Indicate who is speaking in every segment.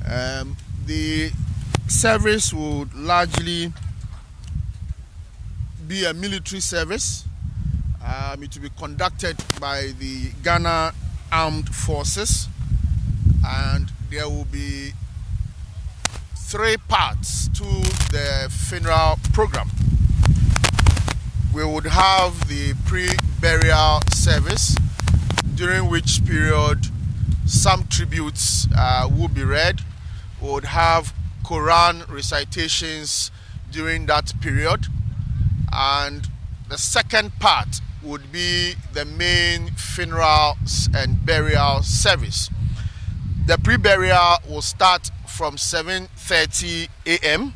Speaker 1: The service would largely be a military service. It will be conducted by the Ghana Armed Forces, and there will be 3 parts to the funeral program. We would have the pre-burial service, during which period some tributes will be read. We would have Quran recitations during that period, and the second part would be the main funeral and burial service. The pre-burial will start from 7:30 a.m.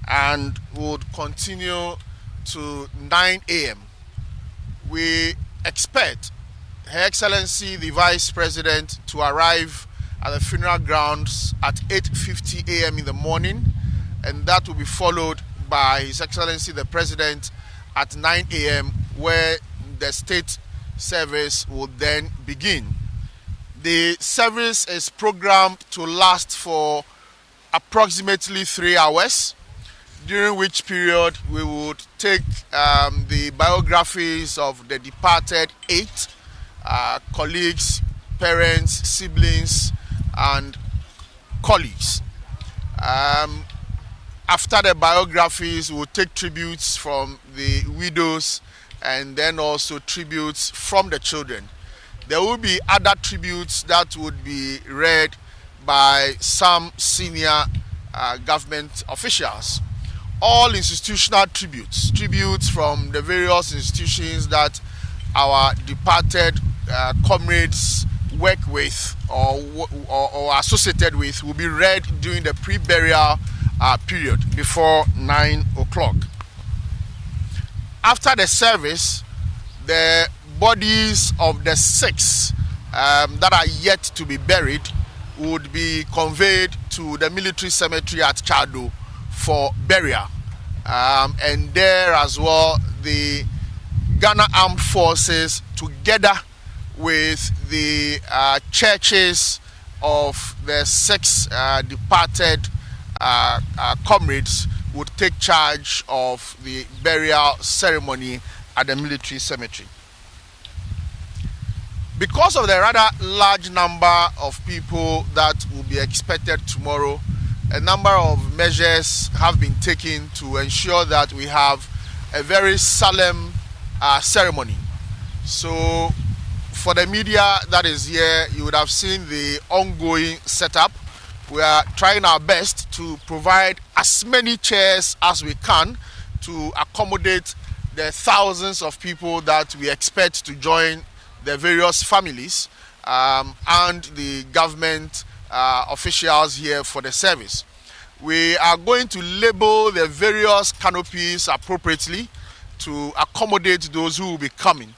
Speaker 1: and would continue to 9 a.m. We expect Her Excellency the Vice President to arrive at the funeral grounds at 8:50 a.m. in the morning, and that will be followed by His Excellency the President at 9 a.m. where the state service will then begin. The service is programmed to last for approximately 3 hours, during which period we would take the biographies of the departed 8 colleagues, parents, siblings, and colleagues. After the biographies, we'll take tributes from the widows and then also tributes from the children. There will be other tributes that would be read by some senior government officials. All institutional tributes from the various institutions that our departed comrades work with or associated with will be read during the pre-burial period before 9 o'clock. After the service, the bodies of the 6 that are yet to be buried would be conveyed to the military cemetery at Chado for burial. And there as well, the Ghana Armed Forces, together with the churches of the 6 departed comrades, would take charge of the burial ceremony at the military cemetery. Because of the rather large number of people that will be expected tomorrow, a number of measures have been taken to ensure that we have a very solemn ceremony. So for the media that is here, you would have seen the ongoing setup. We are trying our best to provide as many chairs as we can to accommodate the thousands of people that we expect to join the various families and the government officials here for the service. We are going to label the various canopies appropriately to accommodate those who will be coming.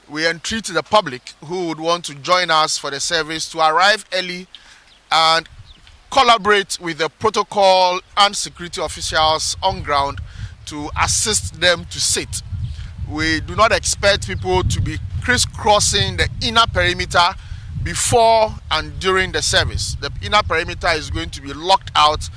Speaker 1: We entreat the public who would want to join us for the service to arrive early and collaborate with the protocol and security officials on ground to assist them to sit. We do not expect people to be crisscrossing the inner perimeter before and during the service. The inner perimeter is going to be locked out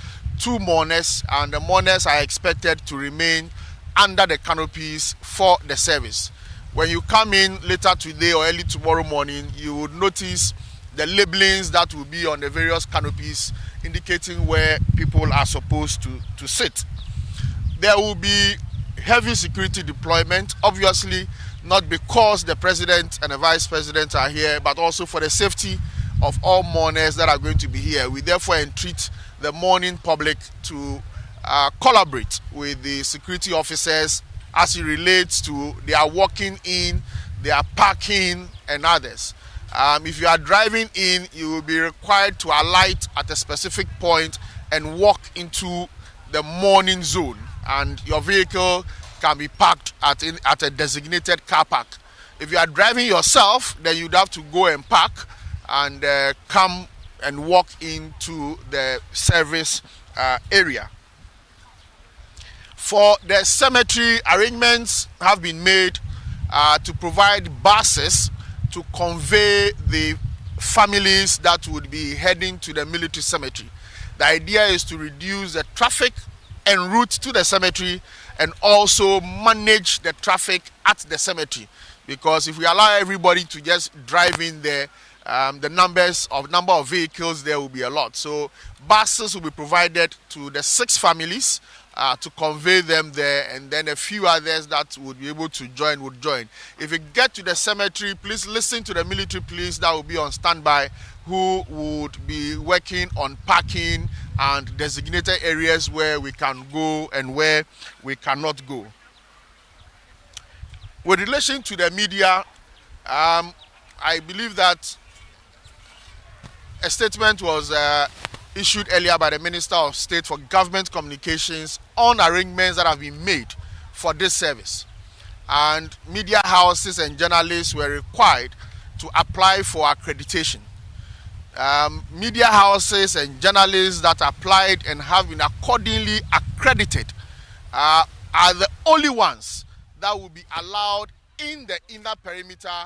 Speaker 1: to mourners, and the mourners are expected to remain under the canopies for the service. When you come in later today or early tomorrow morning, you would notice the labelings that will be on the various canopies indicating where people are supposed to sit. There will be heavy security deployment, obviously not because the president and the vice president are here, but also for the safety of all mourners that are going to be here. We therefore entreat the mourning public to collaborate with the security officers as it relates to their walking in, their parking, and others. If you are driving in, you will be required to alight at a specific point and walk into the mourning zone, and your vehicle can be parked at a designated car park. If you are driving yourself, then you'd have to go and park and come and walk into the service area. For the cemetery, arrangements have been made to provide buses to convey the families that would be heading to the military cemetery. The idea is to reduce the traffic en route to the cemetery and also manage the traffic at the cemetery, because if we allow everybody to just drive in there, the number of vehicles there will be a lot. So buses will be provided to the 6 families to convey them there, and then a few others that would be able to join would join. If you get to the cemetery, please listen to the military police that will be on standby, who would be working on parking and designated areas where we can go and where we cannot go. With relation to the media, I believe that a statement was issued earlier by the Minister of State for Government Communications on arrangements that have been made for this service. And media houses and journalists were required to apply for accreditation. Media houses and journalists that applied and have been accordingly accredited are the only ones that will be allowed in the inner perimeter,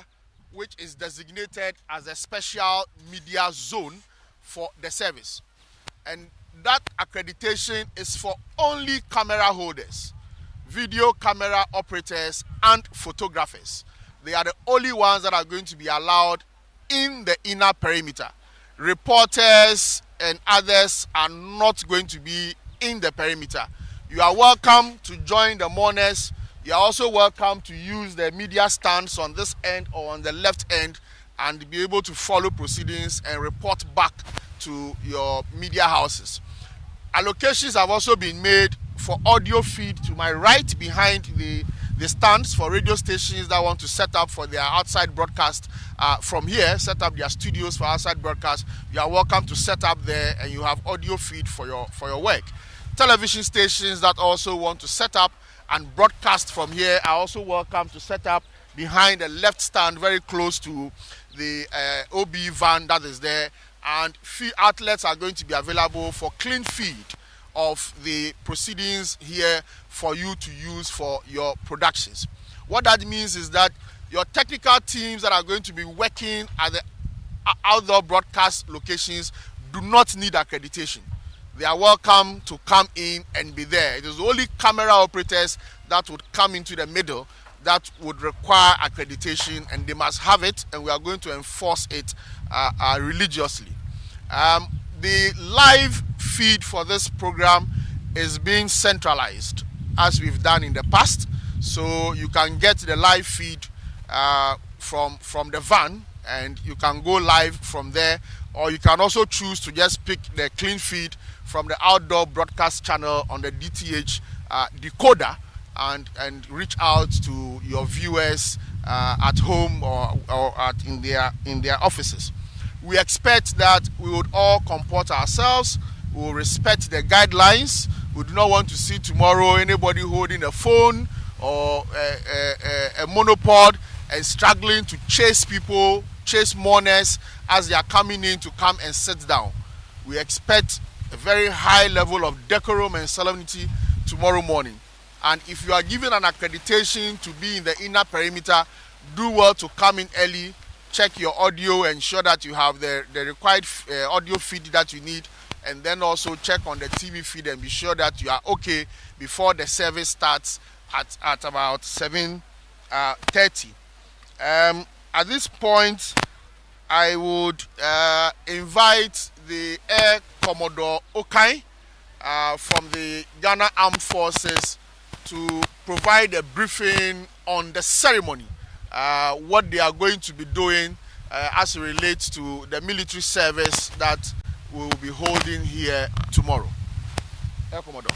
Speaker 1: which is designated as a special media zone for the service. And that accreditation is for only camera holders, video camera operators, and photographers. They are the only ones that are going to be allowed in the inner perimeter. Reporters and others are not going to be in the perimeter. You are welcome to join the mourners. You are also welcome to use the media stands on this end or on the left end and be able to follow proceedings and report back to your media houses. Allocations have also been made for audio feed to my right behind the stands for radio stations that want to set up for their outside broadcast from here, set up their studios for outside broadcast. You are welcome to set up there, and you have audio feed for your work. Television stations that also want to set up and broadcast from here are also welcome to set up behind the left stand, very close to the OB van that is there. And feed outlets are going to be available for clean feed of the proceedings here for you to use for your productions. What that means is that your technical teams that are going to be working at the outdoor broadcast locations do not need accreditation. They are welcome to come in and be there. It is only camera operators that would come into the middle that would require accreditation, and they must have it, and we are going to enforce it religiously. The live feed for this program is being centralized, as we've done in the past, so you can get the live feed from the van, and you can go live from there, or you can also choose to just pick the clean feed from the outdoor broadcast channel on the DTH decoder and reach out to your viewers at home or in their offices. We expect that we would all comport ourselves. We will respect the guidelines. We do not want to see tomorrow anybody holding a phone or a monopod and struggling to chase people, chase mourners as they are coming in to come and sit down. We expect a very high level of decorum and solemnity tomorrow morning. And if you are given an accreditation to be in the inner perimeter, do well to come in early. Check your audio, ensure that you have the required audio feed that you need, and then also check on the TV feed and be sure that you are okay before the service starts at about 7:30. At this point, I would invite the Air Commodore Okai from the Ghana Armed Forces to provide a briefing on the ceremony, what they are going to be doing as it relates to the military service that we will be holding here tomorrow. Air Commodore.